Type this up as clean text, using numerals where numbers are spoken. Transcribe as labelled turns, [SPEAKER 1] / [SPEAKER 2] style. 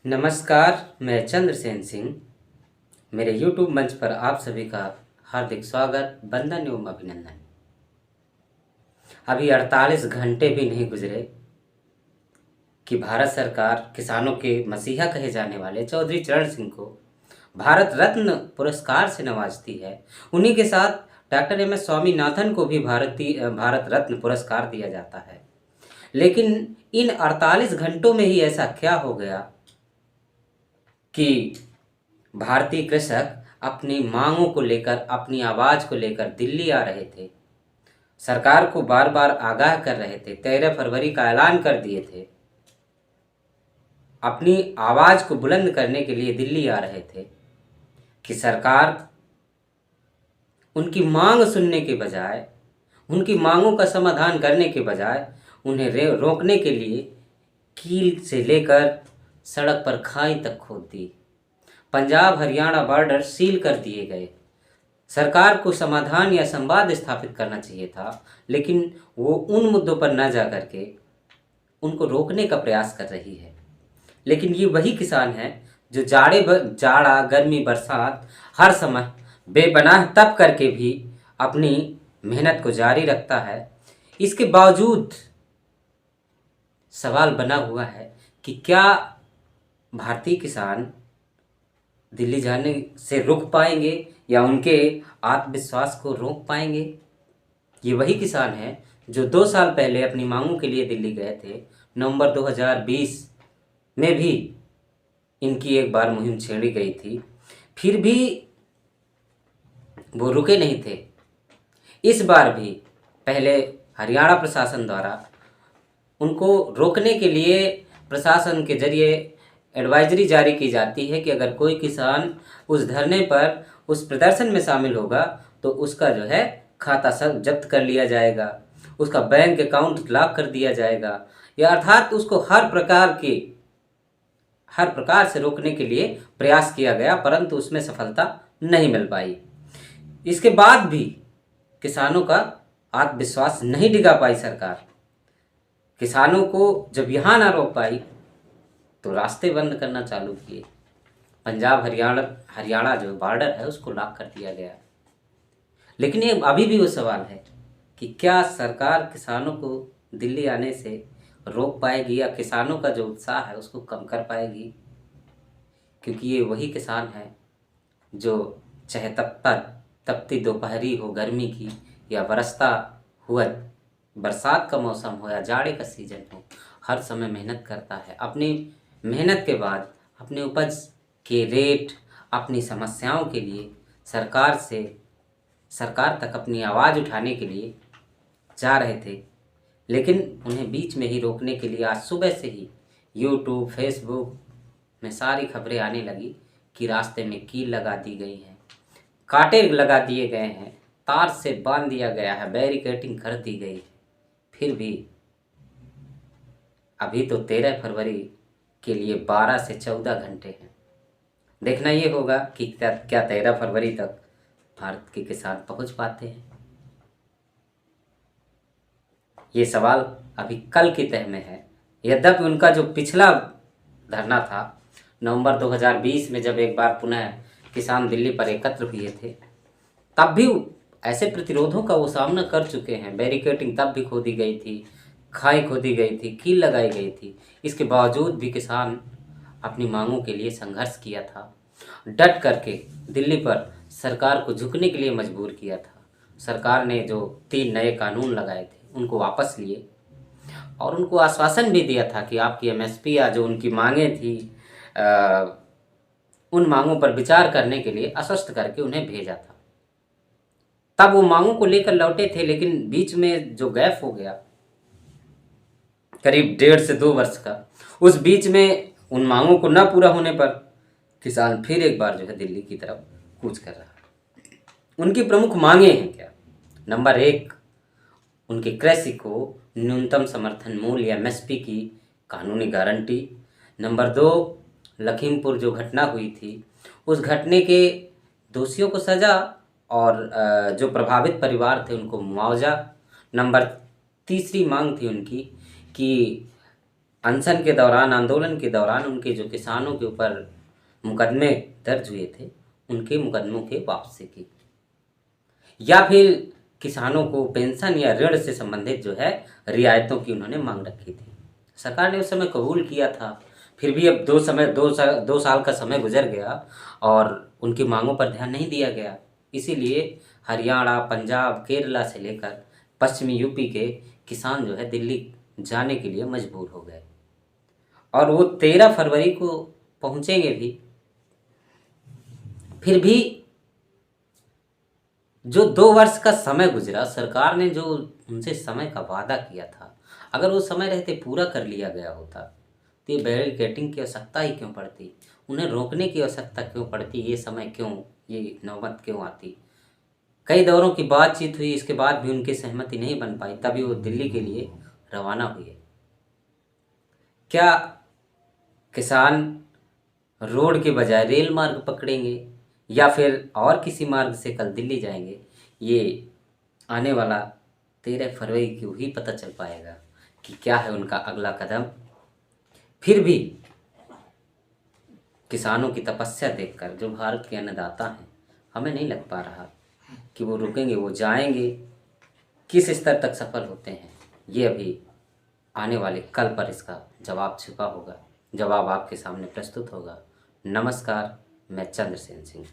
[SPEAKER 1] नमस्कार, मैं चंद्रसेन सिंह। मेरे YouTube मंच पर आप सभी का हार्दिक स्वागत, वंदन एवं अभिनंदन। अभी 48 घंटे भी नहीं गुजरे कि भारत सरकार किसानों के मसीहा कहे जाने वाले चौधरी चरण सिंह को भारत रत्न पुरस्कार से नवाजती है। उन्हीं के साथ डॉक्टर एम.एस. स्वामीनाथन को भी भारत रत्न पुरस्कार दिया जाता है। लेकिन इन 48 घंटों में ही ऐसा क्या हो गया कि भारतीय कृषक अपनी मांगों को लेकर, अपनी आवाज़ को लेकर दिल्ली आ रहे थे। सरकार को बार बार आगाह कर रहे थे, 13 फरवरी का ऐलान कर दिए थे। अपनी आवाज़ को बुलंद करने के लिए दिल्ली आ रहे थे कि सरकार उनकी मांग सुनने के बजाय, उनकी मांगों का समाधान करने के बजाय उन्हें रोकने के लिए कील से लेकर सड़क पर खाई तक खोद दी। पंजाब हरियाणा बॉर्डर सील कर दिए गए। सरकार को समाधान या संवाद स्थापित करना चाहिए था, लेकिन वो उन मुद्दों पर न जा करके उनको रोकने का प्रयास कर रही है। लेकिन ये वही किसान है जो जाड़ा गर्मी बरसात हर समय बेपनाह तप करके भी अपनी मेहनत को जारी रखता है। इसके बावजूद सवाल बना हुआ है कि क्या भारतीय किसान दिल्ली जाने से रुक पाएंगे या उनके आत्मविश्वास को रोक पाएंगे। ये वही किसान है जो 2 साल पहले अपनी मांगों के लिए दिल्ली गए थे। नवंबर 2020 में भी इनकी एक बार मुहिम छेड़ी गई थी, फिर भी वो रुके नहीं थे। इस बार भी पहले हरियाणा प्रशासन द्वारा उनको रोकने के लिए प्रशासन के जरिए एडवाइजरी जारी की जाती है कि अगर कोई किसान उस धरने पर, उस प्रदर्शन में शामिल होगा तो उसका जो है खाता सब जब्त कर लिया जाएगा, उसका बैंक अकाउंट लॉक कर दिया जाएगा, या अर्थात उसको हर प्रकार से रोकने के लिए प्रयास किया गया, परंतु उसमें सफलता नहीं मिल पाई। इसके बाद भी किसानों का आत्मविश्वास नहीं डिगा पाई सरकार। किसानों को जब यहाँ ना रोक पाई तो रास्ते बंद करना चालू किए। पंजाब हरियाणा जो बॉर्डर है उसको लॉक कर दिया गया। लेकिन ये अभी भी वो सवाल है कि क्या सरकार किसानों को दिल्ली आने से रोक पाएगी या किसानों का जो उत्साह है उसको कम कर पाएगी। क्योंकि ये वही किसान है जो चाहे तपती दोपहरी हो गर्मी की, या बरसता हुआ बरसात का मौसम हो या जाड़े का सीजन हो, हर समय मेहनत करता है। अपनी मेहनत के बाद अपने उपज के रेट, अपनी समस्याओं के लिए सरकार तक अपनी आवाज़ उठाने के लिए जा रहे थे। लेकिन उन्हें बीच में ही रोकने के लिए आज सुबह से ही यूट्यूब फेसबुक में सारी खबरें आने लगी कि रास्ते में कील लगा दी गई है, कांटे लगा दिए गए हैं, तार से बांध दिया गया है, बैरिकेडिंग कर दी गई है। फिर भी अभी तो 13 फरवरी के लिए 12 से 14 घंटे हैं। देखना ये होगा कि क्या 13 फरवरी तक भारत के किसान पहुंच पाते हैं। ये सवाल अभी कल की तह में है। यद्यपि उनका जो पिछला धरना था नवंबर 2020 में, जब एक बार पुनः किसान दिल्ली पर एकत्र हुए थे, तब भी ऐसे प्रतिरोधों का वो सामना कर चुके हैं। बैरिकेडिंग तब भी खोदी गई थी, खाई खोदी गई थी, कील लगाई गई थी। इसके बावजूद भी किसान अपनी मांगों के लिए संघर्ष किया था। डट करके दिल्ली पर सरकार को झुकने के लिए मजबूर किया था। सरकार ने जो 3 नए कानून लगाए थे उनको वापस लिए और उनको आश्वासन भी दिया था कि आपकी एमएसपी या जो उनकी मांगें थी उन मांगों पर विचार करने के लिए आश्वस्त करके उन्हें भेजा था। तब वो मांगों को लेकर लौटे थे, लेकिन बीच में जो गैप हो गया करीब 1.5 से 2 वर्ष का, उस बीच में उन मांगों को न पूरा होने पर किसान फिर एक बार जो है दिल्ली की तरफ कूच कर रहा है। उनकी प्रमुख मांगे हैं क्या? नंबर 1, उनके कृषि को न्यूनतम समर्थन मूल्य या एमएसपी की कानूनी गारंटी। नंबर 2, लखीमपुर जो घटना हुई थी उस घटने के दोषियों को सज़ा और जो प्रभावित परिवार थे उनको मुआवजा। नंबर तीसरी मांग थी उनकी कि अनशन के दौरान, आंदोलन के दौरान उनके जो किसानों के ऊपर मुकदमे दर्ज हुए थे, उनके मुकदमों के वापसी की, या फिर किसानों को पेंशन या ऋण से संबंधित जो है रियायतों की उन्होंने मांग रखी थी। सरकार ने उस समय कबूल किया था, फिर भी अब 2 साल का समय गुजर गया और उनकी मांगों पर ध्यान नहीं दिया गया। इसीलिए हरियाणा, पंजाब, केरला से लेकर पश्चिमी यूपी के किसान जो है दिल्ली जाने के लिए मजबूर हो गए और वो 13 फरवरी को पहुंचेंगे भी। फिर भी जो 2 वर्ष का समय गुजरा, सरकार ने जो उनसे समय का वादा किया था, अगर वो समय रहते पूरा कर लिया गया होता तो ये बैरिकेडिंग की आवश्यकता ही क्यों पड़ती, उन्हें रोकने की आवश्यकता क्यों पड़ती, ये समय क्यों, ये नौबत क्यों आती। कई दौरों की बातचीत हुई, इसके बाद भी उनकी सहमति नहीं बन पाई, तभी वो दिल्ली के लिए रवाना हुए। क्या किसान रोड के बजाय रेल मार्ग पकड़ेंगे या फिर और किसी मार्ग से कल दिल्ली जाएंगे, ये आने वाला 13 फरवरी को ही पता चल पाएगा कि क्या है उनका अगला कदम। फिर भी किसानों की तपस्या देखकर जो भारत के अन्नदाता हैं, हमें नहीं लग पा रहा कि वो रुकेंगे, वो जाएंगे। किस स्तर तक सफल होते हैं, ये अभी आने वाले कल पर इसका जवाब छिपा होगा, जवाब आपके सामने प्रस्तुत होगा। नमस्कार, मैं चंद्रसेन सिंह।